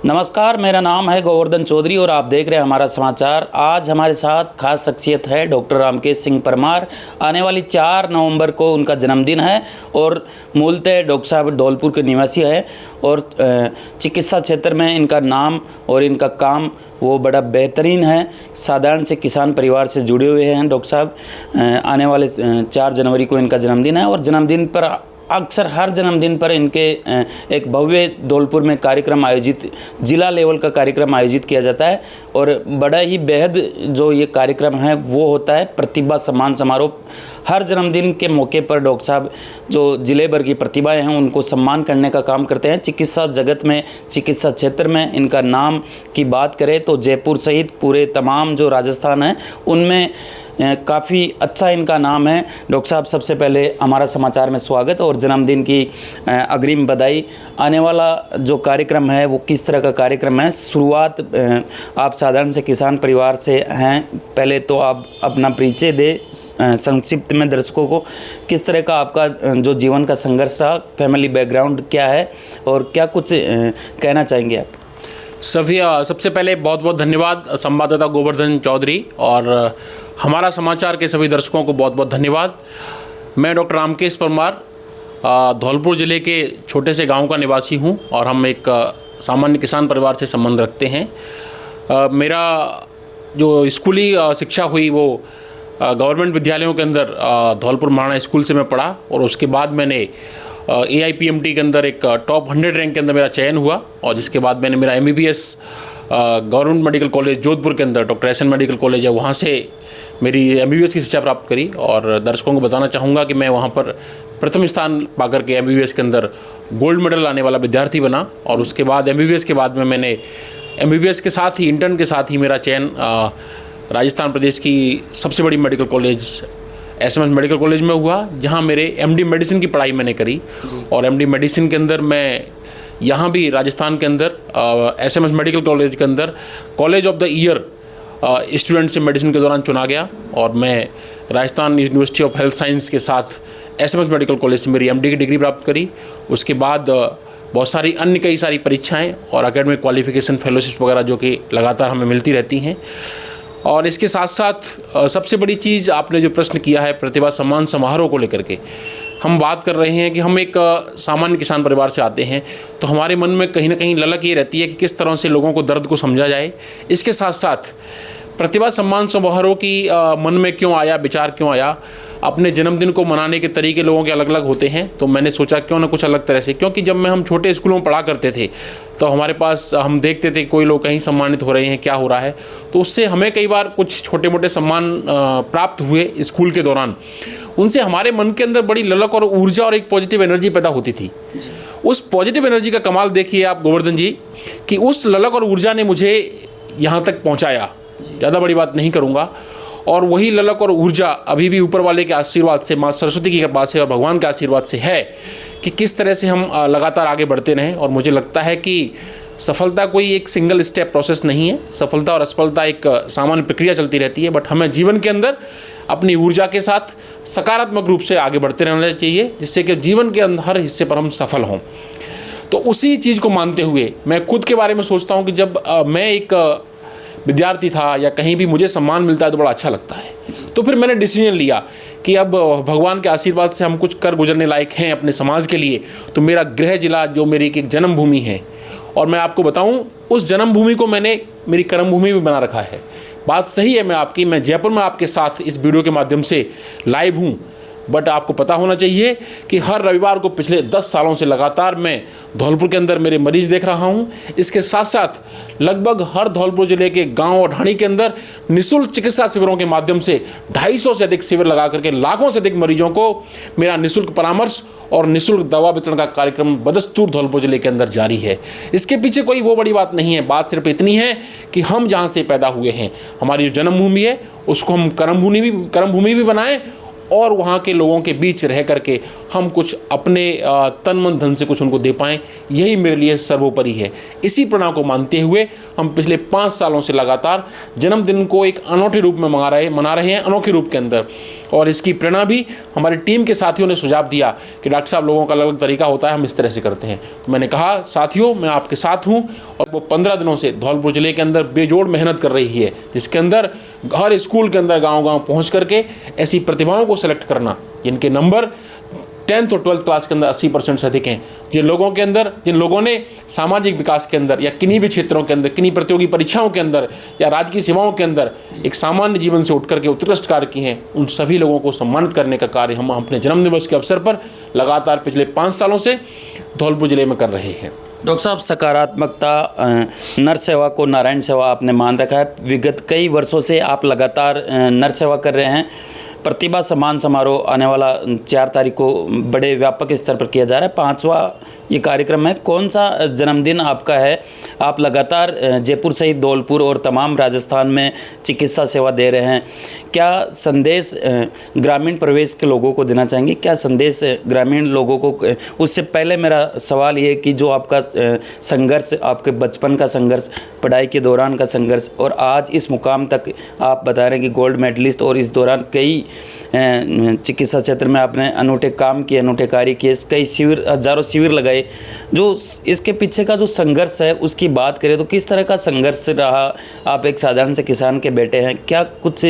नमस्कार, मेरा नाम है गोवर्धन चौधरी और आप देख रहे हैं हमारा समाचार। आज हमारे साथ खास शख्सियत है डॉक्टर रामकेश सिंह परमार। आने वाली 4 नवंबर को उनका जन्मदिन है और मूलतः डॉक्टर साहब धौलपुर के निवासी है और चिकित्सा क्षेत्र में इनका नाम और इनका काम वो बड़ा बेहतरीन है। साधारण से किसान परिवार से जुड़े हुए हैं डॉक्टर साहब। आने वाले 4 जनवरी को इनका जन्मदिन है और जन्मदिन पर अक्सर हर जन्मदिन पर इनके एक भव्य धौलपुर में कार्यक्रम आयोजित, जिला लेवल का कार्यक्रम आयोजित किया जाता है और बड़ा ही बेहद जो ये कार्यक्रम है वो होता है प्रतिभा सम्मान समारोह। हर जन्मदिन के मौके पर डॉक्टर साहब जो जिले भर की प्रतिभाएं हैं उनको सम्मान करने का काम करते हैं। चिकित्सा जगत में, चिकित्सा क्षेत्र में इनका नाम की बात करें तो जयपुर सहित पूरे तमाम जो राजस्थान है उनमें काफ़ी अच्छा इनका नाम है। डॉक्टर साहब, सबसे पहले हमारा समाचार में स्वागत और जन्मदिन की अग्रिम बधाई। आने वाला जो कार्यक्रम है वो किस तरह का कार्यक्रम है? शुरुआत आप साधारण से किसान परिवार से हैं, पहले तो आप अपना परिचय दे संक्षिप्त में दर्शकों को। किस तरह का आपका जो जीवन का संघर्ष रहा, फैमिली बैकग्राउंड क्या है और क्या कुछ कहना चाहेंगे आप? सबसे पहले बहुत बहुत धन्यवाद संवाददाता गोवर्धन चौधरी और हमारा समाचार के सभी दर्शकों को बहुत बहुत धन्यवाद। मैं डॉक्टर रामकेश परमार धौलपुर ज़िले के छोटे से गांव का निवासी हूं और हम एक सामान्य किसान परिवार से संबंध रखते हैं। मेरा जो स्कूली शिक्षा हुई वो गवर्नमेंट विद्यालयों के अंदर धौलपुर महाराणा स्कूल से मैं पढ़ा और उसके बाद मैंने AIPMT के अंदर एक टॉप 100 रैंक के अंदर मेरा चयन हुआ और जिसके बाद मैंने मेरा MBBS government medical college Jodhpur के अंदर डॉक्टर SN मेडिकल कॉलेज है, वहाँ से मेरी MBBS की शिक्षा प्राप्त करी। और दर्शकों को बताना चाहूँगा कि मैं वहाँ पर प्रथम स्थान पाकर के MBBS के अंदर गोल्ड मेडल लाने वाला विद्यार्थी बना और उसके बाद MBBS के बाद में मैंने MBBS के साथ ही इंटर्न के साथ ही मेरा चयन राजस्थान प्रदेश की सबसे बड़ी medical college SMS medical college में हुआ, जहाँ मेरे MD मेडिसिन की पढ़ाई मैंने करी। और MD मेडिसिन के अंदर मैं यहाँ भी राजस्थान के अंदर SMS मेडिकल कॉलेज के अंदर college of the year student से मेडिसिन के दौरान चुना गया और मैं Rajasthan university of health science के साथ SMS मेडिकल कॉलेज से मेरी MD की डिग्री प्राप्त करी। उसके बाद बहुत सारी अन्य कई सारी परीक्षाएँ और एकेडमिक क्वालिफिकेशन फेलोशिप वगैरह जो कि लगातार हमें मिलती रहती हैं। और इसके साथ साथ सबसे बड़ी चीज़ आपने जो प्रश्न किया है प्रतिभा सम्मान समारोह को लेकर के, हम बात कर रहे हैं कि हम एक सामान्य किसान परिवार से आते हैं तो हमारे मन में कहीं ना कहीं ललक ये रहती है कि किस तरह से लोगों को दर्द को समझा जाए। इसके साथ साथ प्रतिभा सम्मान समारोह की मन में क्यों आया, विचार क्यों आया? अपने जन्मदिन को मनाने के तरीके लोगों के अलग अलग होते हैं, तो मैंने सोचा क्यों ना कुछ अलग तरह से, क्योंकि जब हम छोटे स्कूलों में पढ़ा करते थे तो हमारे पास हम देखते थे कोई लोग कहीं सम्मानित हो रहे हैं, क्या हो रहा है, तो उससे हमें कई बार कुछ छोटे मोटे सम्मान प्राप्त हुए स्कूल के दौरान। उनसे हमारे मन के अंदर बड़ी ललक और ऊर्जा और एक पॉजिटिव एनर्जी पैदा होती थी। उस पॉजिटिव एनर्जी का कमाल देखिए आप गोवर्धन जी कि उस ललक और ऊर्जा ने मुझे यहाँ तक पहुँचाया। ज़्यादा बड़ी बात नहीं करूँगा। और वही ललक और ऊर्जा अभी भी ऊपर वाले के आशीर्वाद से, माँ सरस्वती की कृपा से और भगवान के आशीर्वाद से है कि किस तरह से हम लगातार आगे बढ़ते रहें। और मुझे लगता है कि सफलता कोई एक सिंगल स्टेप प्रोसेस नहीं है। सफलता और असफलता एक सामान्य प्रक्रिया चलती रहती है, बट हमें जीवन के अंदर अपनी ऊर्जा के साथ सकारात्मक रूप से आगे बढ़ते रहना चाहिए, जिससे कि जीवन के अंदर हर हिस्से पर हम सफल हों। तो उसी चीज़ को मानते हुए मैं खुद के बारे में सोचता हूँ कि जब मैं एक विद्यार्थी था या कहीं भी मुझे सम्मान मिलता है तो बड़ा अच्छा लगता है। तो फिर मैंने डिसीजन लिया कि अब भगवान के आशीर्वाद से हम कुछ कर गुजरने लायक हैं अपने समाज के लिए, तो मेरा गृह जिला जो मेरी एक जन्मभूमि है, और मैं आपको बताऊं उस जन्मभूमि को मैंने मेरी कर्मभूमि भी बना रखा है। बात सही है मैं जयपुर में आपके साथ इस वीडियो के माध्यम से लाइव हूँ, बट आपको पता होना चाहिए कि हर रविवार को पिछले 10 सालों से लगातार मैं धौलपुर के अंदर मेरे मरीज़ देख रहा हूं। इसके साथ साथ लगभग हर धौलपुर ज़िले के गांव और ढाणी के अंदर निःशुल्क चिकित्सा शिविरों के माध्यम से 250 से अधिक शिविर लगा करके लाखों से अधिक मरीजों को मेरा निःशुल्क परामर्श और निःशुल्क दवा वितरण का कार्यक्रम बदस्तूर धौलपुर ज़िले के अंदर जारी है। इसके पीछे कोई वो बड़ी बात नहीं है। बात सिर्फ इतनी है कि हम जहाँ से पैदा हुए हैं, हमारी जो जन्मभूमि है, उसको हम कर्मभूमि भी बनाएं और वहाँ के लोगों के बीच रह करके हम कुछ अपने तन मन धन से कुछ उनको दे पाएँ, यही मेरे लिए सर्वोपरि है। इसी प्रेरणा को मानते हुए हम पिछले 5 सालों से लगातार जन्मदिन को एक अनोखे रूप में मना रहे हैं, अनोखे रूप के अंदर। और इसकी प्रेरणा भी हमारी टीम के साथियों ने सुझाव दिया कि डॉक्टर साहब लोगों का अलग अलग तरीका होता है, हम इस तरह से करते हैं। तो मैंने कहा साथियों मैं आपके साथ हूँ, और वो 15 दिनों से धौलपुर ज़िले के अंदर बेजोड़ मेहनत कर रही है, जिसके अंदर हर स्कूल के अंदर गाँव-गाँव पहुँच करके ऐसी प्रतिभाओं को सेलेक्ट करना जिनके नंबर 10th और 12th क्लास के अंदर 80% से अधिक हैं, जिन लोगों ने सामाजिक विकास के अंदर या किन्हीं भी क्षेत्रों के अंदर, किन्हीं प्रतियोगी परीक्षाओं के अंदर या राजकीय सेवाओं के अंदर एक सामान्य जीवन से उठ करके उत्कृष्ट कार्य किए हैं, उन सभी लोगों को सम्मानित करने का कार्य हम अपने जन्मदिवस के अवसर पर लगातार पिछले 5 सालों से धौलपुर जिले में कर रहे हैं। डॉक्टर साहब, सकारात्मकता, नर सेवा को नारायण सेवा आपने मान रखा है। विगत कई वर्षों से आप लगातार नर सेवा कर रहे हैं। प्रतिभा सम्मान समारोह आने वाला 4 तारीख को बड़े व्यापक स्तर पर किया जा रहा है, 5वां ये कार्यक्रम है। कौन सा जन्मदिन आपका है? आप लगातार जयपुर सहित धौलपुर और तमाम राजस्थान में चिकित्सा सेवा दे रहे हैं। क्या संदेश ग्रामीण प्रवेश के लोगों को देना चाहेंगे? क्या संदेश ग्रामीण लोगों को? उससे पहले मेरा सवाल ये कि जो आपका संघर्ष, आपके बचपन का संघर्ष, पढ़ाई के दौरान का संघर्ष और आज इस मुकाम तक आप बता रहे हैं कि गोल्ड मेडलिस्ट, और इस दौरान कई चिकित्सा क्षेत्र में आपने अनूठे काम किए, अनूठे कार्य किए, कई शिविर, हजारों शिविर लगाए। जो इसके पीछे का जो संघर्ष है उसकी बात करें तो किस तरह का संघर्ष रहा? आप एक साधारण से किसान के बेटे हैं, क्या कुछ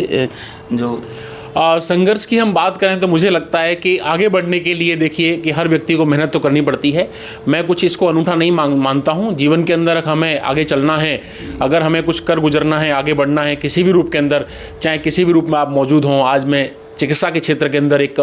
जो संघर्ष की हम बात करें तो मुझे लगता है कि आगे बढ़ने के लिए देखिए कि हर व्यक्ति को मेहनत तो करनी पड़ती है। मैं कुछ इसको अनूठा नहीं मानता हूँ। जीवन के अंदर हमें आगे चलना है, अगर हमें कुछ कर गुजरना है, आगे बढ़ना है किसी भी रूप के अंदर, चाहे किसी भी रूप में आप मौजूद हों। आज मैं चिकित्सा के क्षेत्र के अंदर एक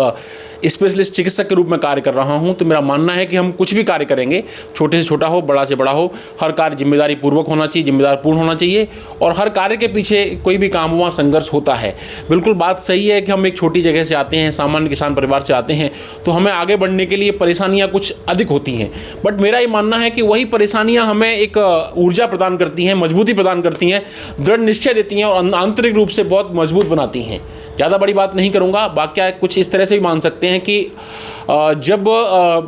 स्पेशलिस्ट चिकित्सक के रूप में कार्य कर रहा हूं, तो मेरा मानना है कि हम कुछ भी कार्य करेंगे, छोटे से छोटा हो, बड़ा से बड़ा हो, हर कार्य जिम्मेदारी पूर्वक होना चाहिए, जिम्मेदार पूर्ण होना चाहिए, और हर कार्य के पीछे कोई भी काम हुआ संघर्ष होता है। बिल्कुल बात सही है कि हम एक छोटी जगह से आते हैं, सामान्य किसान परिवार से आते हैं, तो हमें आगे बढ़ने के लिए परेशानियाँ कुछ अधिक होती हैं, बट मेरा ये मानना है कि वही परेशानियाँ हमें एक ऊर्जा प्रदान करती हैं, मजबूती प्रदान करती हैं, दृढ़ निश्चय देती हैं और आंतरिक रूप से बहुत मजबूत बनाती हैं। ज़्यादा बड़ी बात नहीं करूँगा, बाकी कुछ इस तरह से भी मान सकते हैं कि जब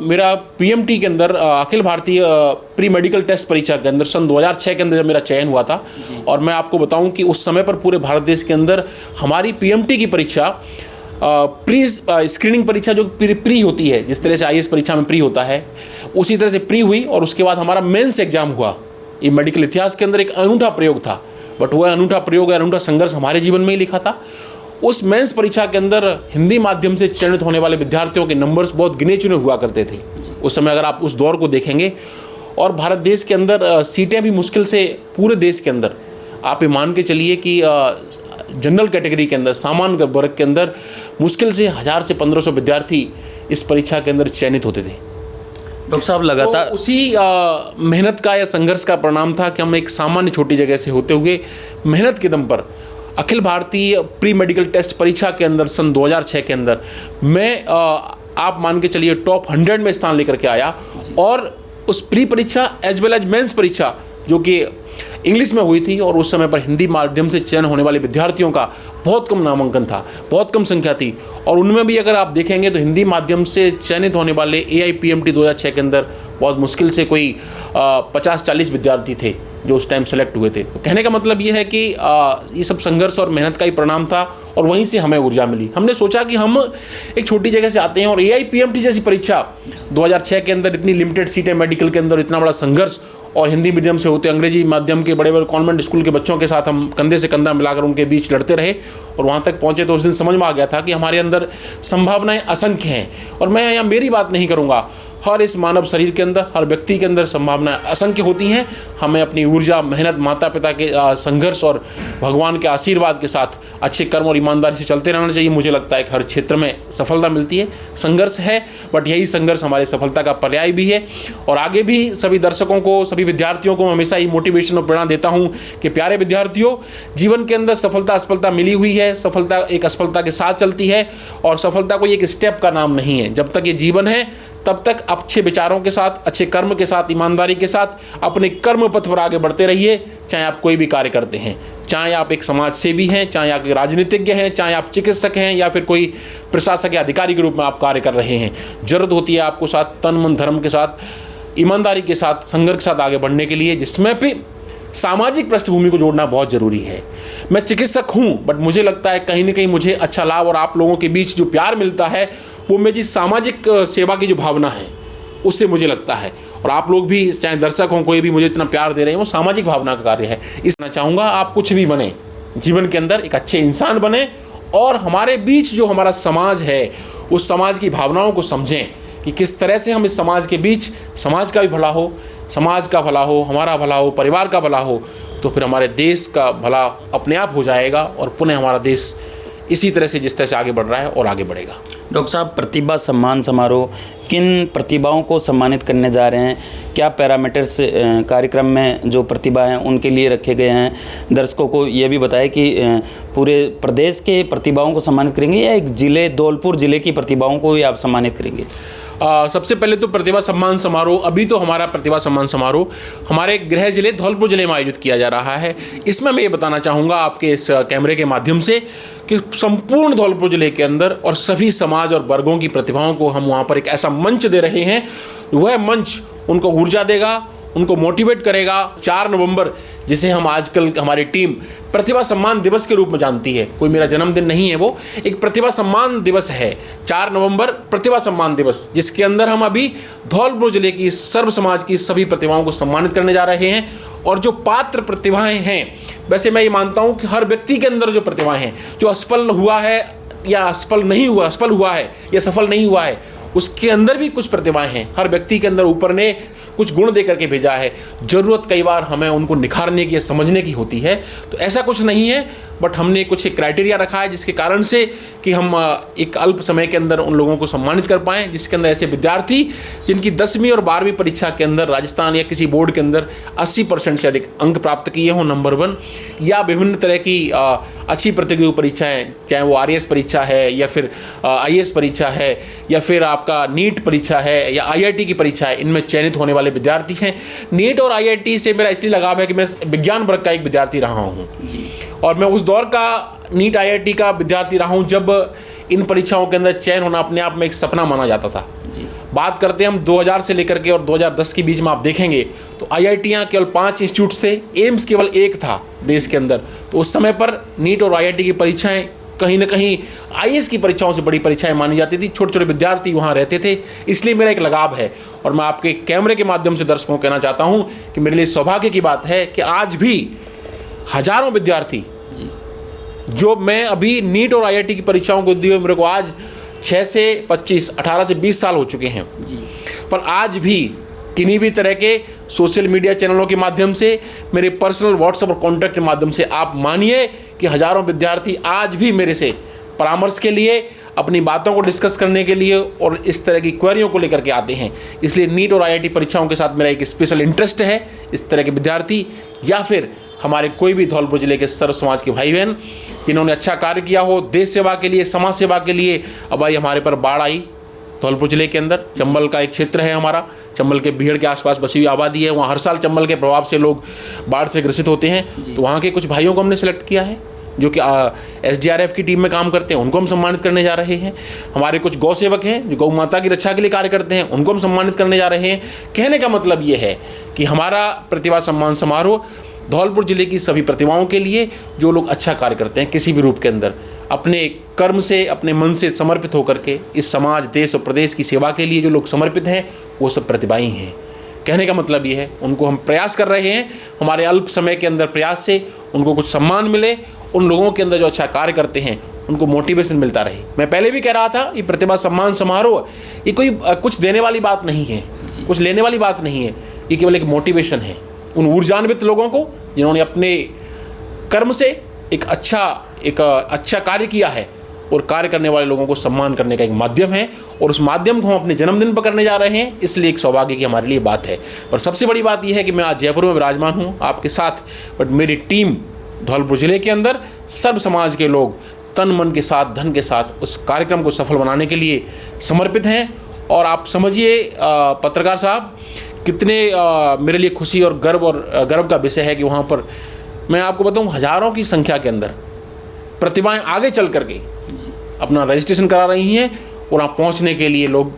मेरा पीएमटी के अंदर Akhil Bharatiya pre medical test परीक्षा के अंदर सन 2006 के अंदर जब मेरा चयन हुआ था, और मैं आपको बताऊं कि उस समय पर पूरे भारत देश के अंदर हमारी पीएमटी की परीक्षा प्री स्क्रीनिंग परीक्षा जो प्री होती है, जिस तरह से आईएएस परीक्षा में प्री होता है, उसी तरह से प्री हुई, और उसके बाद हमारा मेंस एग्जाम हुआ। ये मेडिकल इतिहास के अंदर एक अनूठा प्रयोग था, बट वह अनूठा प्रयोग, अनूठा संघर्ष हमारे जीवन में ही लिखा था। उस मेंस परीक्षा के अंदर हिंदी माध्यम से चयनित होने वाले विद्यार्थियों के नंबर्स बहुत गिने चुने हुआ करते थे उस समय, अगर आप उस दौर को देखेंगे। और भारत देश के अंदर सीटें भी मुश्किल से, पूरे देश के अंदर आप ये मान के चलिए कि जनरल कैटेगरी के अंदर, सामान्य वर्ग के अंदर मुश्किल से 1000 से 1500 विद्यार्थी इस परीक्षा के अंदर चयनित होते थे। डॉक्टर साहब, लगातार तो उसी मेहनत का या संघर्ष का परिणाम था कि हम एक सामान्य छोटी जगह से होते हुए मेहनत के दम पर Akhil Bharatiya pre medical test परीक्षा के अंदर सन 2006 के अंदर मैं आप मान के चलिए टॉप 100 में स्थान लेकर के आया। और उस प्री परीक्षा एज वेल एज मेंस परीक्षा जो कि इंग्लिश में हुई थी, और उस समय पर हिंदी माध्यम से चयन होने वाले विद्यार्थियों का बहुत कम नामांकन था, बहुत कम संख्या थी, और उनमें भी अगर आप देखेंगे तो हिंदी माध्यम से चयनित होने वाले AIPMT 2006 के अंदर बहुत मुश्किल से कोई 50-40 विद्यार्थी थे जो उस टाइम सेलेक्ट हुए थे। तो कहने का मतलब ये है कि ये सब संघर्ष और मेहनत का ही परिणाम था, और वहीं से हमें ऊर्जा मिली। हमने सोचा कि हम एक छोटी जगह से आते हैं, और AIPMT जैसी परीक्षा 2006 के अंदर इतनी लिमिटेड सीटें, मेडिकल के अंदर इतना बड़ा संघर्ष, और हिंदी मीडियम से होते अंग्रेजी माध्यम के बड़े बड़े कॉन्वेंट स्कूल के बच्चों के साथ हम कंधे से कंधा मिलाकर उनके बीच लड़ते रहे, और वहाँ तक पहुँचे तो उस दिन समझ में आ गया था कि हमारे अंदर संभावनाएं असंख्य हैं। और मैं यहाँ मेरी बात नहीं करूँगा, हर इस मानव शरीर के अंदर, हर व्यक्ति के अंदर संभावनाएं असंख्य होती हैं। हमें अपनी ऊर्जा, मेहनत, माता पिता के संघर्ष और भगवान के आशीर्वाद के साथ अच्छे कर्म और ईमानदारी से चलते रहना चाहिए। मुझे लगता है कि हर क्षेत्र में सफलता मिलती है। संघर्ष है, बट यही संघर्ष हमारी सफलता का पर्याय भी है। और आगे भी सभी दर्शकों को, सभी विद्यार्थियों को हमेशा ही मोटिवेशन और प्रेरणा देता हूँ कि प्यारे विद्यार्थियों, जीवन के अंदर सफलता असफलता मिली हुई है। सफलता एक असफलता के साथ चलती है, और सफलता कोई एक स्टेप का नाम नहीं है। जब तक ये जीवन है तब तक अच्छे विचारों के साथ, अच्छे कर्म के साथ, ईमानदारी के साथ अपने कर्म पथ पर आगे बढ़ते रहिए। चाहे आप कोई भी कार्य करते हैं, चाहे आप एक समाज सेवी हैं, चाहे आप एक राजनीतिज्ञ हैं, चाहे आप चिकित्सक हैं, या फिर कोई प्रशासक या अधिकारी के रूप में आप कार्य कर रहे हैं, जरूरत होती है आपको साथ तन मन धर्म के साथ, ईमानदारी के साथ, संघर्ष के साथ आगे बढ़ने के लिए, जिसमें भी सामाजिक पृष्ठभूमि को जोड़ना बहुत ज़रूरी है। मैं चिकित्सक हूँ, बट मुझे लगता है कहीं ना कहीं मुझे अच्छा लाभ और आप लोगों के बीच जो प्यार मिलता है वो मेरी सामाजिक सेवा की जो भावना है उससे मुझे लगता है। और आप लोग भी, चाहे दर्शक हों, कोई भी मुझे इतना प्यार दे रहे हैं, वो सामाजिक भावना का कार्य है। इसना चाहूँगा आप कुछ भी बने जीवन के अंदर, एक अच्छे इंसान बने और हमारे बीच जो हमारा समाज है उस समाज की भावनाओं को समझें कि किस तरह से हम इस समाज के बीच, समाज का भी भला हो, समाज का भला हो, हमारा भला हो, परिवार का भला हो, तो फिर हमारे देश का भला अपने आप हो जाएगा और पुनः हमारा देश इसी तरह से, जिस तरह से आगे बढ़ रहा है और आगे बढ़ेगा। डॉक्टर साहब, प्रतिभा सम्मान समारोह किन प्रतिभाओं को सम्मानित करने जा रहे हैं? क्या पैरामीटर्स कार्यक्रम में जो प्रतिभा हैं उनके लिए रखे गए हैं? दर्शकों को ये भी बताएं कि पूरे प्रदेश के प्रतिभाओं को सम्मानित करेंगे या एक ज़िले, धौलपुर ज़िले की प्रतिभाओं को ही आप सम्मानित करेंगे? सबसे पहले तो प्रतिभा सम्मान समारोह, अभी तो हमारा प्रतिभा सम्मान समारोह हमारे गृह जिले धौलपुर जिले में आयोजित किया जा रहा है। इसमें मैं ये बताना चाहूँगा आपके इस कैमरे के माध्यम से कि संपूर्ण धौलपुर जिले के अंदर और सभी समाज और वर्गों की प्रतिभाओं को हम वहाँ पर एक ऐसा मंच दे रहे हैं, वह मंच उनको ऊर्जा देगा, उनको मोटिवेट करेगा। 4 नवंबर, जिसे हम आजकल हमारी टीम प्रतिभा सम्मान दिवस के रूप में जानती है, कोई मेरा जन्मदिन नहीं है, वो एक प्रतिभा सम्मान दिवस है। 4 नवंबर प्रतिभा सम्मान दिवस, जिसके अंदर हम अभी धौलपुर जिले की सर्व समाज की सभी प्रतिभाओं को सम्मानित करने जा रहे हैं। और जो पात्र प्रतिभाएं हैं, वैसे मैं ये मानता हूँ कि हर व्यक्ति के अंदर जो प्रतिभाएं हैं, जो असफल हुआ है या असफल नहीं हुआ, असफल हुआ है या सफल नहीं हुआ है, उसके अंदर भी कुछ प्रतिभाएं हैं। हर व्यक्ति के अंदर ऊपर ने कुछ गुण दे करके भेजा है। ज़रूरत कई बार हमें उनको निखारने की, समझने की होती है। तो ऐसा कुछ नहीं है, बट हमने कुछ एक क्राइटेरिया रखा है जिसके कारण से कि हम एक अल्प समय के अंदर उन लोगों को सम्मानित कर पाएँ, जिसके अंदर ऐसे विद्यार्थी जिनकी 10वीं और 12वीं परीक्षा के अंदर राजस्थान या किसी बोर्ड के अंदर 80% से अधिक अंक प्राप्त किए हों, नंबर 1, या विभिन्न तरह की अच्छी प्रतियोगी परीक्षाएं, चाहे वो RAS परीक्षा है या फिर IAS परीक्षा है या फिर आपका नीट परीक्षा है या IIT की परीक्षा है, इनमें चयनित होने वाले विद्यार्थी हैं। नीट और IIT से मेरा इसलिए लगाव है कि मैं विज्ञान वर्ग का एक विद्यार्थी रहा हूँ और मैं उस दौर का नीट IIT का विद्यार्थी रहा हूँ जब इन परीक्षाओं के अंदर चयन होना अपने आप में एक सपना माना जाता था। बात करते हैं हम 2000 से लेकर के और 2010 के बीच में, आप देखेंगे तो IITयाँ केवल 5 इंस्टीट्यूट्स थे, एम्स केवल 1 था देश के अंदर। तो उस समय पर नीट और IIT की परीक्षाएं कहीं ना कहीं IAS की परीक्षाओं से बड़ी परीक्षाएं मानी जाती थी। छोटे छोटे विद्यार्थी वहाँ रहते थे, इसलिए मेरा एक लगाव है। और मैं आपके कैमरे के माध्यम से दर्शकों को कहना चाहता हूँ कि मेरे लिए सौभाग्य की बात है कि आज भी हजारों विद्यार्थी जो मैं अभी नीट और IIT की परीक्षाओं को दिए, मेरे को आज 6 से 25, 18 से 20 साल हो चुके हैं, पर आज भी किन्हीं भी तरह के सोशल मीडिया चैनलों के माध्यम से, मेरे पर्सनल व्हाट्सएप और कॉन्टैक्ट के माध्यम से, आप मानिए कि हजारों विद्यार्थी आज भी मेरे से परामर्श के लिए, अपनी बातों को डिस्कस करने के लिए और इस तरह की क्वेरियों को लेकर के आते हैं। इसलिए नीट और IIT परीक्षाओं के साथ मेरा एक स्पेशल इंटरेस्ट है। इस तरह के विद्यार्थी या फिर हमारे कोई भी धौलपुर जिले के सर्व समाज के भाई बहन जिन्होंने अच्छा कार्य किया हो देश सेवा के लिए, समाज सेवा के लिए। अब भाई हमारे पर बाढ़ आई धौलपुर जिले के अंदर, चंबल का एक क्षेत्र है हमारा, चंबल के बीहड़ के आसपास बसी हुई आबादी है, वहाँ हर साल चंबल के प्रभाव से लोग बाढ़ से ग्रसित होते हैं। तो वहाँ के कुछ भाइयों को हमने सेलेक्ट किया है जो कि SDRF की टीम में काम करते हैं, उनको हम सम्मानित करने जा रहे हैं। हमारे कुछ गौ सेवक हैं जो गौ माता की रक्षा के लिए कार्य करते हैं, उनको हम सम्मानित करने जा रहे हैं। कहने का मतलब ये है कि हमारा प्रतिभा सम्मान समारोह धौलपुर जिले की सभी प्रतिभाओं के लिए, जो लोग अच्छा कार्य करते हैं किसी भी रूप के अंदर, अपने कर्म से, अपने मन से समर्पित होकर के इस समाज, देश और प्रदेश की सेवा के लिए जो लोग समर्पित हैं, वो सब प्रतिभाएं हैं। कहने का मतलब ये है, उनको हम प्रयास कर रहे हैं, हमारे अल्प समय के अंदर प्रयास से उनको कुछ सम्मान मिले। उन लोगों के अंदर जो अच्छा कार्य करते हैं उनको मोटिवेशन मिलता रहे। मैं पहले भी कह रहा था, ये प्रतिभा सम्मान समारोह ये कोई कुछ देने वाली बात नहीं है, कुछ लेने वाली बात नहीं है, ये केवल एक मोटिवेशन है उन ऊर्जान्वित लोगों को जिन्होंने अपने कर्म से एक अच्छा कार्य किया है। और कार्य करने वाले लोगों को सम्मान करने का एक माध्यम है और उस माध्यम को हम अपने जन्मदिन पर करने जा रहे हैं, इसलिए एक सौभाग्य की हमारे लिए बात है। पर सबसे बड़ी बात यह है कि मैं आज जयपुर में विराजमान हूँ आपके साथ, बट मेरी टीम धौलपुर जिले के अंदर सर्व समाज के लोग तन मन के साथ, धन के साथ उस कार्यक्रम को सफल बनाने के लिए समर्पित हैं। और आप समझिए पत्रकार साहब, कितने मेरे लिए खुशी और गर्व का विषय है कि वहाँ पर मैं आपको बताऊँ हजारों की संख्या के अंदर प्रतिभाएं आगे चल करके अपना रजिस्ट्रेशन करा रही हैं और वहाँ पहुँचने के लिए लोग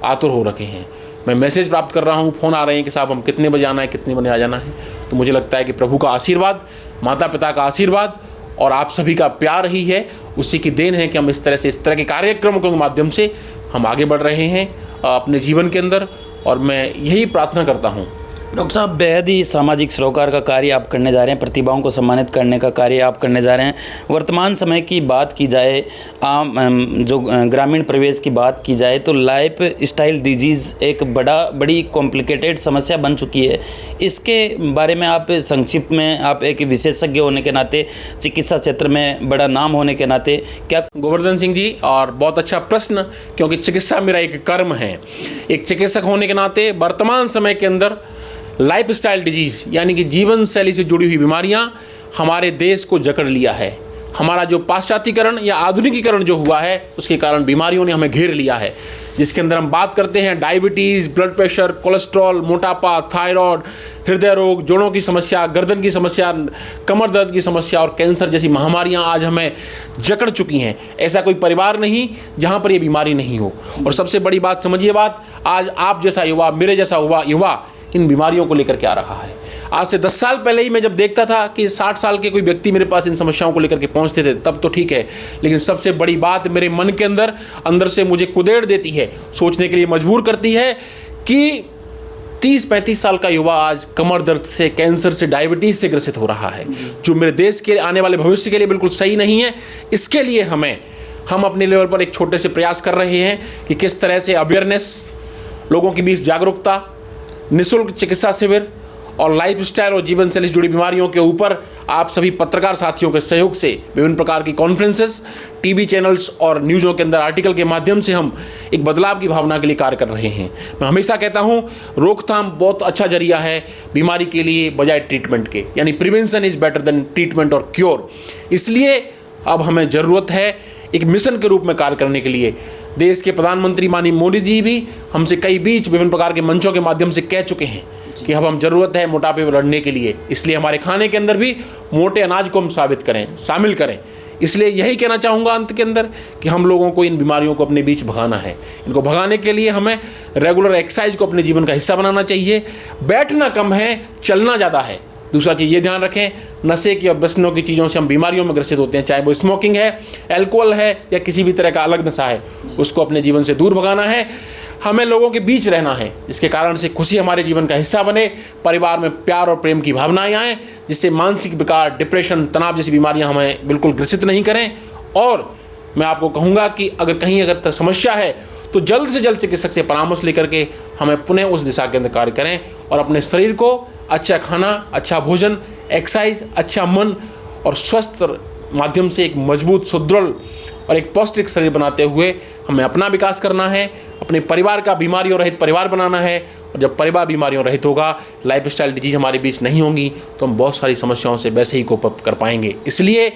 आतुर हो रखे हैं। मैं मैसेज प्राप्त कर रहा हूँ, फ़ोन आ रहे हैं कि साहब हम कितने बजे आना है, कितने बजे आ जाना है। तो मुझे लगता है कि प्रभु का आशीर्वाद, माता पिता का आशीर्वाद और आप सभी का प्यार ही है, उसी की देन है कि हम इस तरह के कार्यक्रमों के माध्यम से हम आगे बढ़ रहे हैं अपने जीवन के अंदर। और मैं यही प्रार्थना करता हूँ। डॉक्टर साहब, बेहद ही सामाजिक सरोकार का कार्य आप करने जा रहे हैं, प्रतिभाओं को सम्मानित करने का कार्य आप करने जा रहे हैं। वर्तमान समय की बात की जाए, जो ग्रामीण परिवेश की बात की जाए, तो लाइफ स्टाइल डिजीज़ एक बड़ी कॉम्प्लिकेटेड समस्या बन चुकी है। इसके बारे में आप संक्षिप्त में, आप एक विशेषज्ञ होने के नाते, चिकित्सा क्षेत्र में बड़ा नाम होने के नाते, क्या गोवर्धन सिंह जी, और बहुत अच्छा प्रश्न, क्योंकि चिकित्सा मेरा एक कर्म है। एक चिकित्सक होने के नाते वर्तमान समय के अंदर लाइफ स्टाइल डिजीज़ यानी कि जीवन शैली से जुड़ी हुई बीमारियां हमारे देश को जकड़ लिया है। हमारा जो पाश्चात्यकरण या आधुनिकीकरण जो हुआ है, उसके कारण बीमारियों ने हमें घेर लिया है, जिसके अंदर हम बात करते हैं डायबिटीज़, ब्लड प्रेशर, कोलेस्ट्रॉल, मोटापा, थायराइड, हृदय रोग, जोड़ों की समस्या, गर्दन की समस्या, कमर दर्द की समस्या और कैंसर जैसी महामारियां आज हमें जकड़ चुकी हैं। ऐसा कोई परिवार नहीं जहां पर ये बीमारी नहीं हो। और सबसे बड़ी बात, समझिए बात, आज आप जैसा युवा, मेरे जैसा युवा इन बीमारियों को लेकर के आ रहा है। आज से 10 साल पहले ही मैं जब देखता था कि 60 साल के कोई व्यक्ति मेरे पास इन समस्याओं को लेकर के पहुंचते थे, तब तो ठीक है, लेकिन सबसे बड़ी बात मेरे मन के अंदर से मुझे कुदेड़ देती है, सोचने के लिए मजबूर करती है कि 30-35 साल का युवा आज कमर दर्द से, कैंसर से, डायबिटीज़ से ग्रसित हो रहा है, जो मेरे देश के आने वाले भविष्य के लिए बिल्कुल सही नहीं है। इसके लिए हम अपने लेवल पर एक छोटे से प्रयास कर रहे हैं कि किस तरह से अवेयरनेस, लोगों के बीच जागरूकता, निःशुल्क चिकित्सा शिविर और लाइफ स्टाइल और जीवन शैली से जुड़ी बीमारियों के ऊपर आप सभी पत्रकार साथियों के सहयोग से विभिन्न प्रकार की कॉन्फ्रेंसेस, टीवी चैनल्स और न्यूज़ों के अंदर आर्टिकल के माध्यम से हम एक बदलाव की भावना के लिए कार्य कर रहे हैं। मैं हमेशा कहता हूं, रोकथाम बहुत अच्छा जरिया है बीमारी के लिए बजाय ट्रीटमेंट के, यानी prevention is better than treatment और क्योर। इसलिए अब हमें ज़रूरत है एक मिशन के रूप में कार्य करने के लिए। देश के प्रधानमंत्री माननीय मोदी जी भी हमसे कई बीच विभिन्न प्रकार के मंचों के माध्यम से कह चुके हैं कि अब हम ज़रूरत है मोटापे पर लड़ने के लिए। इसलिए हमारे खाने के अंदर भी मोटे अनाज को हम शामिल करें। इसलिए यही कहना चाहूँगा अंत के अंदर कि हम लोगों को इन बीमारियों को अपने बीच भगाना है। इनको भगाने के लिए हमें रेगुलर एक्सरसाइज को अपने जीवन का हिस्सा बनाना चाहिए। बैठना कम है, चलना ज़्यादा है। दूसरा चीज़ ये ध्यान रखें, नशे की और व्यसनों की चीज़ों से हम बीमारियों में ग्रसित होते हैं, चाहे वो स्मोकिंग है, अल्कोहल है या किसी भी तरह का अलग नशा है, उसको अपने जीवन से दूर भगाना है। हमें लोगों के बीच रहना है, जिसके कारण से खुशी हमारे जीवन का हिस्सा बने, परिवार में प्यार और प्रेम की भावनाएं आएँ, जिससे मानसिक विकार, डिप्रेशन, तनाव जैसी बीमारियां हमें बिल्कुल ग्रसित नहीं करें। और मैं आपको कहूँगा कि अगर समस्या है तो जल्द से जल्द चिकित्सक से परामर्श लेकर के हमें पुनः उस दिशा के अंदर कार्य करें और अपने शरीर को अच्छा खाना, अच्छा भोजन, एक्सरसाइज, अच्छा मन और स्वस्थ माध्यम से एक मजबूत, सुदृढ़ और एक पौष्टिक शरीर बनाते हुए हमें अपना विकास करना है, अपने परिवार का बीमारियों रहित परिवार बनाना है। और जब परिवार बीमारियों रहित होगा, लाइफ स्टाइल डिजीज हमारे बीच नहीं होंगी, तो हम बहुत सारी समस्याओं से वैसे ही कोप अप कर पाएंगे। इसलिए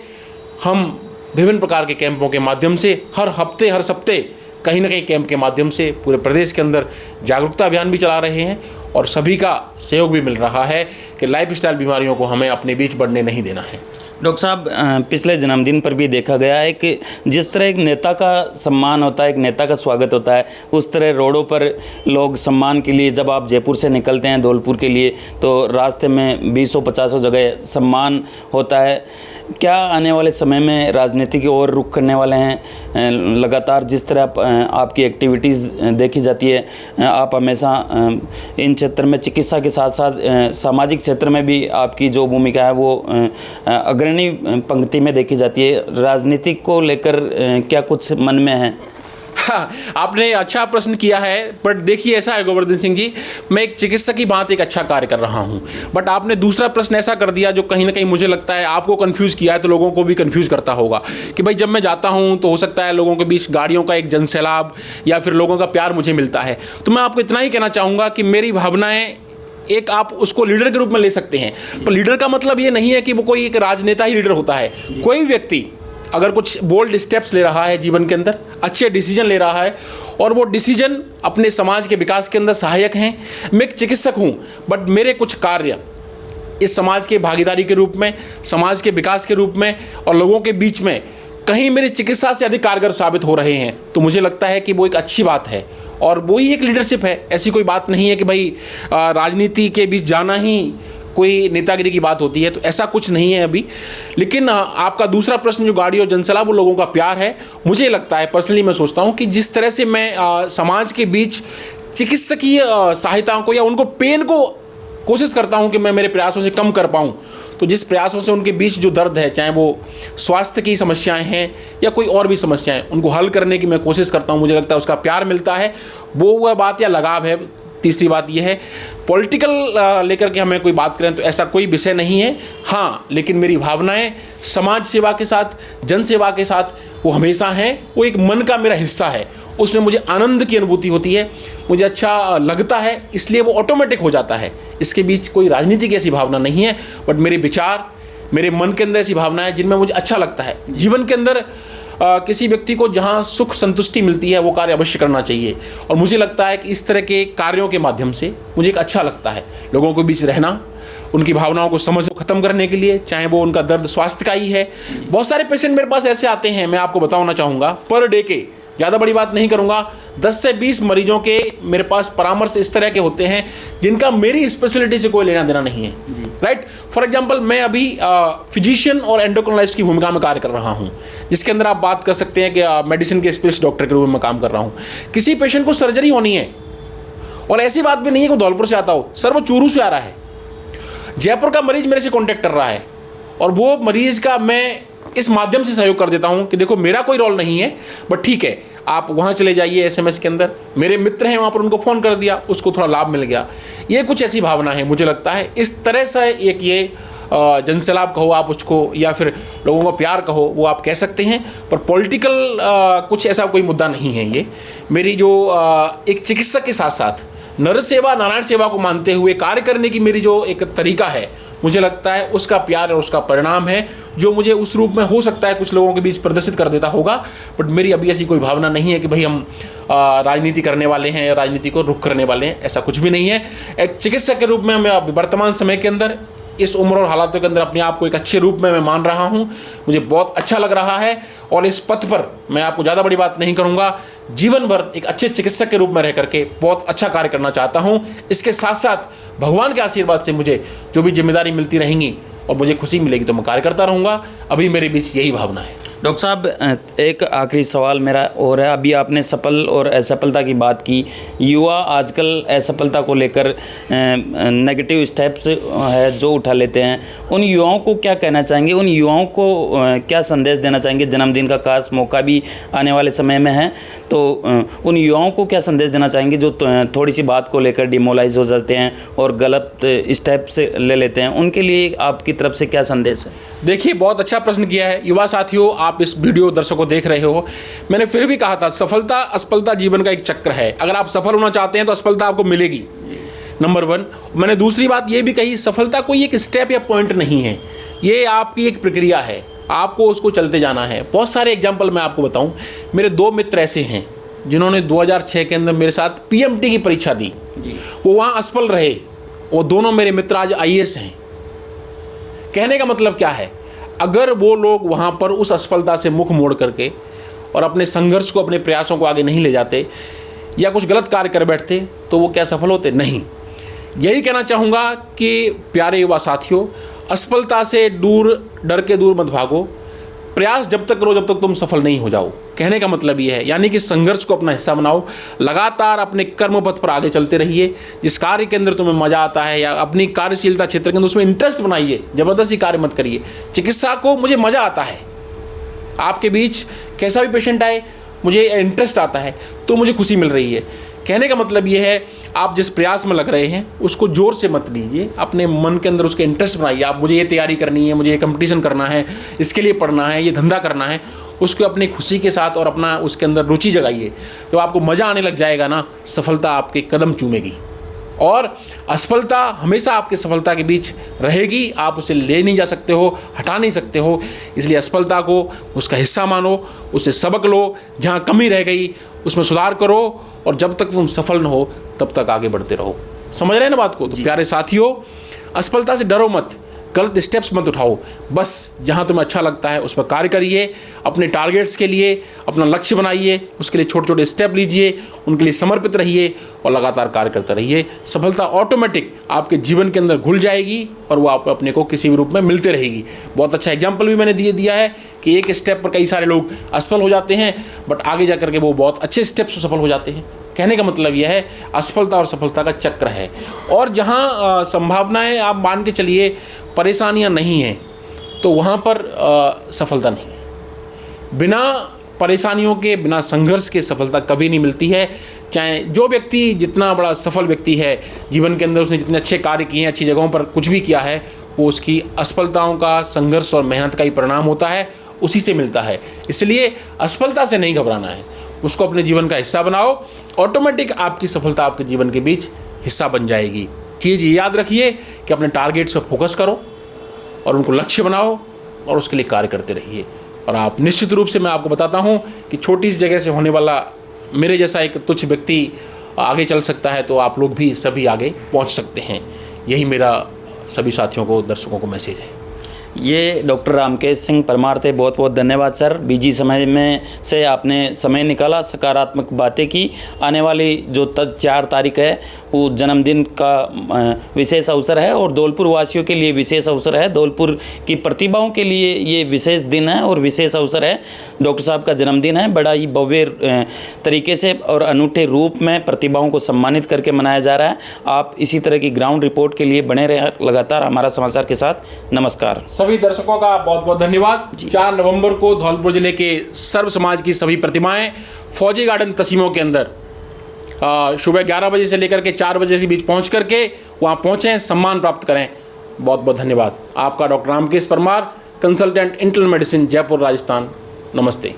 हम विभिन्न प्रकार के कैंपों के माध्यम से हर हफ्ते, हर सप्ते कहीं ना कहीं कैंप के माध्यम से पूरे प्रदेश के अंदर जागरूकता अभियान भी चला रहे हैं और सभी का सहयोग भी मिल रहा है कि लाइफ स्टाइल बीमारियों को हमें अपने बीच बढ़ने नहीं देना है। डॉक्टर साहब, पिछले जन्मदिन पर भी देखा गया है कि जिस तरह एक नेता का सम्मान होता है, एक नेता का स्वागत होता है, उस तरह रोडों पर लोग सम्मान के लिए, जब आप जयपुर से निकलते हैं धौलपुर के लिए, तो रास्ते में 20-50 जगह सम्मान होता है। क्या आने वाले समय में राजनीति की ओर रुख करने वाले हैं? लगातार जिस तरह आपकी एक्टिविटीज़ देखी जाती है, आप हमेशा इन क्षेत्र में, चिकित्सा के साथ साथ सामाजिक क्षेत्र में भी आपकी जो भूमिका है वो अग्रणी पंक्ति में देखी जाती है। राजनीति को लेकर क्या कुछ मन में है? हाँ, आपने अच्छा प्रश्न किया है, बट देखिए ऐसा है गोवर्धन सिंह जी, मैं एक चिकित्सक की बात एक अच्छा कार्य कर रहा हूँ, बट आपने दूसरा प्रश्न ऐसा कर दिया जो कहीं ना कहीं मुझे लगता है आपको कंफ्यूज किया है, तो लोगों को भी कंफ्यूज करता होगा कि भाई जब मैं जाता हूँ तो हो सकता है लोगों के बीच गाड़ियों का एक जनसैलाब या फिर लोगों का प्यार मुझे मिलता है। तो मैं आपको इतना ही कहना चाहूँगा कि मेरी भावनाएँ, एक आप उसको लीडर के रूप में ले सकते हैं, पर लीडर का मतलब ये नहीं है कि वो कोई एक राजनेता ही लीडर होता है। कोई व्यक्ति अगर कुछ बोल्ड स्टेप्स ले रहा है जीवन के अंदर, अच्छे डिसीजन ले रहा है और वो डिसीजन अपने समाज के विकास के अंदर सहायक हैं। मैं एक चिकित्सक हूँ, बट मेरे कुछ कार्य इस समाज के भागीदारी के रूप में, समाज के विकास के रूप में और लोगों के बीच में कहीं मेरी चिकित्सा से अधिक कारगर साबित हो रहे हैं, तो मुझे लगता है कि वो एक अच्छी बात है और वही एक लीडरशिप है। ऐसी कोई बात नहीं है कि भाई राजनीति के बीच जाना ही कोई नेतागिरी की बात होती है, तो ऐसा कुछ नहीं है अभी। लेकिन आपका दूसरा प्रश्न जो गाड़ी और जनसैलाब वो लोगों का प्यार है, मुझे लगता है पर्सनली मैं सोचता हूँ कि जिस तरह से मैं समाज के बीच चिकित्सकीय सहायताओं को या उनको पेन को कोशिश करता हूँ कि मैं मेरे प्रयासों से कम कर पाऊँ, तो जिस प्रयासों से उनके बीच जो दर्द है, चाहे वो स्वास्थ्य की समस्याएं हैं या कोई और भी समस्याएं, उनको हल करने की मैं कोशिश करता हूँ, मुझे लगता है उसका प्यार मिलता है, वो वह बात या लगाव है। तीसरी बात यह है, पॉलिटिकल लेकर के हमें कोई बात करें तो ऐसा कोई विषय नहीं है। हाँ, लेकिन मेरी भावनाएं समाज सेवा के साथ, जन सेवा के साथ वो हमेशा हैं। वो एक मन का मेरा हिस्सा है, उसमें मुझे आनंद की अनुभूति होती है, मुझे अच्छा लगता है, इसलिए वो ऑटोमेटिक हो जाता है। इसके बीच कोई राजनीति की ऐसी भावना नहीं है, बट मेरे विचार, मेरे मन के अंदर ऐसी भावना है जिनमें मुझे अच्छा लगता है। जीवन के अंदर किसी व्यक्ति को जहाँ सुख संतुष्टि मिलती है वो कार्य अवश्य करना चाहिए, और मुझे लगता है कि इस तरह के कार्यों के माध्यम से मुझे एक अच्छा लगता है लोगों के बीच रहना, उनकी भावनाओं को समझ खत्म करने के लिए, चाहे वो उनका दर्द स्वास्थ्य का ही है। बहुत सारे पेशेंट मेरे पास ऐसे आते हैं, मैं आपको बताना चाहूँगा, पर डे के, ज़्यादा बड़ी बात नहीं करूँगा, 10 से 20 मरीजों के मेरे पास परामर्श इस तरह के होते हैं जिनका मेरी स्पेशलिटी से कोई लेना देना नहीं है। राइट, फॉर एग्जांपल मैं अभी फिजिशियन और एंडोक्रिनोलॉजिस्ट की भूमिका में कार्य कर रहा हूं, जिसके अंदर आप बात कर सकते हैं कि मेडिसिन के स्पेशलिस्ट डॉक्टर के रूप में काम कर रहा हूं। किसी पेशेंट को सर्जरी होनी है, और ऐसी बात भी नहीं है कि धौलपुर से आता हो, सर वो चूरू से आ रहा है, जयपुर का मरीज मेरे से कॉन्टैक्ट कर रहा है, और वो मरीज का मैं इस माध्यम से सहयोग कर देता हूं कि देखो मेरा कोई रोल नहीं है, बट ठीक है आप वहाँ चले जाइए, SMS के अंदर मेरे मित्र हैं वहाँ पर, उनको फ़ोन कर दिया, उसको थोड़ा लाभ मिल गया। ये कुछ ऐसी भावना है, मुझे लगता है इस तरह से एक ये जनसैलाब कहो आप उसको, या फिर लोगों का प्यार कहो, वो आप कह सकते हैं, पर पॉलिटिकल कुछ ऐसा कोई मुद्दा नहीं है। ये मेरी जो एक चिकित्सक के साथ साथ नर सेवा, नारायण सेवा को मानते हुए कार्य करने की मेरी जो एक तरीका है, मुझे लगता है उसका प्यार और उसका परिणाम है, जो मुझे उस रूप में हो सकता है कुछ लोगों के बीच प्रदर्शित कर देता होगा। बट मेरी अभी ऐसी कोई भावना नहीं है कि भाई हम राजनीति करने वाले हैं, राजनीति को रुख करने वाले हैं, ऐसा कुछ भी नहीं है। एक चिकित्सक के रूप में मैं वर्तमान समय के अंदर, इस उम्र और हालातों के अंदर अपने आप को एक अच्छे रूप में मैं मान रहा हूँ, मुझे बहुत अच्छा लग रहा है, और इस पथ पर मैं आपको ज़्यादा बड़ी बात नहीं करूँगा, जीवन भर एक अच्छे चिकित्सक के रूप में रह करके बहुत अच्छा कार्य करना चाहता हूँ। इसके साथ साथ भगवान के आशीर्वाद से मुझे जो भी जिम्मेदारी मिलती रहेंगी और मुझे खुशी मिलेगी तो मैं कार्य करता रहूँगा। अभी मेरे बीच यही भावना है। डॉक्टर साहब, एक आखिरी सवाल मेरा और है, अभी आपने सफल और असफलता की बात की, युवा आजकल असफलता को लेकर नेगेटिव स्टेप्स है जो उठा लेते हैं, उन युवाओं को क्या कहना चाहेंगे, उन युवाओं को क्या संदेश देना चाहेंगे? जन्मदिन का खास मौका भी आने वाले समय में है, तो उन युवाओं को क्या संदेश देना चाहेंगे जो थोड़ी सी बात को लेकर डिमोलाइज हो जाते हैं और गलत स्टेप्स ले लेते हैं? उनके लिए आपकी तरफ से क्या संदेश है? देखिए, बहुत अच्छा प्रश्न किया है। युवा साथियों, आप इस वीडियो दर्शकों देख रहे हो, मैंने फिर भी कहा था सफलता असफलता जीवन का एक चक्र है। अगर आप सफल होना चाहते हैं तो असफलता आपको मिलेगी, नंबर 1। मैंने दूसरी बात ये भी कही, सफलता कोई एक स्टेप या पॉइंट नहीं है, ये आपकी एक प्रक्रिया है, आपको उसको चलते जाना है। बहुत सारे एग्जाम्पल मैं आपको बताऊं, मेरे 2 मित्र ऐसे हैं जिन्होंने 2006 के अंदर मेरे साथ PMT की परीक्षा दी, वो वहाँ असफल रहे, वो दोनों मेरे मित्र आज IAS हैं। कहने का मतलब क्या है, अगर वो लोग वहाँ पर उस असफलता से मुख मोड़ करके और अपने संघर्ष को, अपने प्रयासों को आगे नहीं ले जाते या कुछ गलत कार्य कर बैठते, तो वो क्या सफल होते? नहीं। यही कहना चाहूँगा कि प्यारे युवा साथियों, असफलता से दूर, डर के दूर मत भागो, प्रयास जब तक करो जब तक तुम सफल नहीं हो जाओ। कहने का मतलब ये है, यानी कि संघर्ष को अपना हिस्सा बनाओ, लगातार अपने कर्म पथ पर आगे चलते रहिए। जिस कार्य के अंदर तुम्हें मजा आता है या अपनी कार्यशीलता क्षेत्र के अंदर उसमें इंटरेस्ट बनाइए, जबरदस्ती कार्य मत करिए। चिकित्सा को मुझे मजा आता है, आपके बीच कैसा भी पेशेंट आए मुझे इंटरेस्ट आता है, तो मुझे खुशी मिल रही है। कहने का मतलब ये है, आप जिस प्रयास में लग रहे हैं उसको जोर से मत लीजिए, अपने मन के अंदर उसके इंटरेस्ट बनाइए। आप मुझे ये तैयारी करनी है, मुझे ये कंपटीशन करना है, इसके लिए पढ़ना है, ये धंधा करना है, उसको अपनी खुशी के साथ और अपना उसके अंदर रुचि जगाइए। जब आपको मज़ा आने लग जाएगा ना, सफलता आपके कदम चूमेगी, और असफलता हमेशा आपके सफलता के बीच रहेगी। आप उसे ले नहीं जा सकते हो, हटा नहीं सकते हो। इसलिए असफलता को उसका हिस्सा मानो, उससे सबक लो, जहाँ कमी रह गई उसमें सुधार करो, और जब तक तुम सफल न हो तब तक आगे बढ़ते रहो। समझ रहे हैं ना बात को? तो प्यारे साथियों, असफलता से डरो मत, गलत स्टेप्स मत उठाओ, बस जहाँ तुम्हें अच्छा लगता है उस पर कार्य करिए, अपने टारगेट्स के लिए अपना लक्ष्य बनाइए, उसके लिए छोटे छोटे स्टेप लीजिए, उनके लिए समर्पित रहिए और लगातार कार्य करते रहिए। सफलता ऑटोमेटिक आपके जीवन के अंदर घुल जाएगी और वो आप अपने को किसी भी रूप में मिलते रहेगी। बहुत अच्छा एग्जाम्पल भी मैंने दिया है कि एक स्टेप पर कई सारे लोग असफल हो जाते हैं, बट आगे जा करके वो बहुत अच्छे स्टेप से सफल हो जाते हैं। कहने का मतलब यह है, असफलता और सफलता का चक्र है, और जहाँ संभावनाएं आप मान के चलिए, परेशानियां नहीं हैं, तो वहाँ पर सफलता नहीं है। बिना परेशानियों के, बिना संघर्ष के सफलता कभी नहीं मिलती है। चाहे जो व्यक्ति जितना बड़ा सफल व्यक्ति है जीवन के अंदर, उसने जितने अच्छे कार्य किए हैं, अच्छी जगहों पर कुछ भी किया है, वो उसकी असफलताओं का, संघर्ष और मेहनत का ही परिणाम होता है, उसी से मिलता है। इसलिए असफलता से नहीं घबराना है, उसको अपने जीवन का हिस्सा बनाओ, ऑटोमेटिक आपकी सफलता आपके जीवन के बीच हिस्सा बन जाएगी। चीज़ ये याद रखिए कि अपने टारगेट्स पर फोकस करो और उनको लक्ष्य बनाओ और उसके लिए कार्य करते रहिए, और आप निश्चित रूप से, मैं आपको बताता हूँ कि छोटी सी जगह से होने वाला मेरे जैसा एक तुच्छ व्यक्ति आगे चल सकता है, तो आप लोग भी सभी आगे पहुँच सकते हैं। यही मेरा सभी साथियों को, दर्शकों को मैसेज है। ये डॉक्टर रामकेश सिंह परमार थे। बहुत बहुत धन्यवाद सर, बिजी समय में से आपने समय निकाला, सकारात्मक बातें की। आने वाली जो 4 तारीख है वो जन्मदिन का विशेष अवसर है और धौलपुर वासियों के लिए विशेष अवसर है। धौलपुर की प्रतिभाओं के लिए ये विशेष दिन है और विशेष अवसर है। डॉक्टर साहब का जन्मदिन है, बड़ा ही भव्य तरीके से और अनूठे रूप में प्रतिभाओं को सम्मानित करके मनाया जा रहा है। आप इसी तरह की ग्राउंड रिपोर्ट के लिए बने रहे लगातार हमारा समाचार के साथ। नमस्कार। सभी दर्शकों का बहुत बहुत धन्यवाद। 4 नवंबर को धौलपुर जिले के सर्व समाज की सभी प्रतिमाएं फौजी गार्डन तसीमों के अंदर सुबह 11 बजे से लेकर के 4 बजे के बीच पहुंच करके वहां पहुंचें, सम्मान प्राप्त करें। बहुत बहुत धन्यवाद। आपका doctor Ramkesh Parmar, consultant internal medicine, Jaipur, Rajasthan. नमस्ते।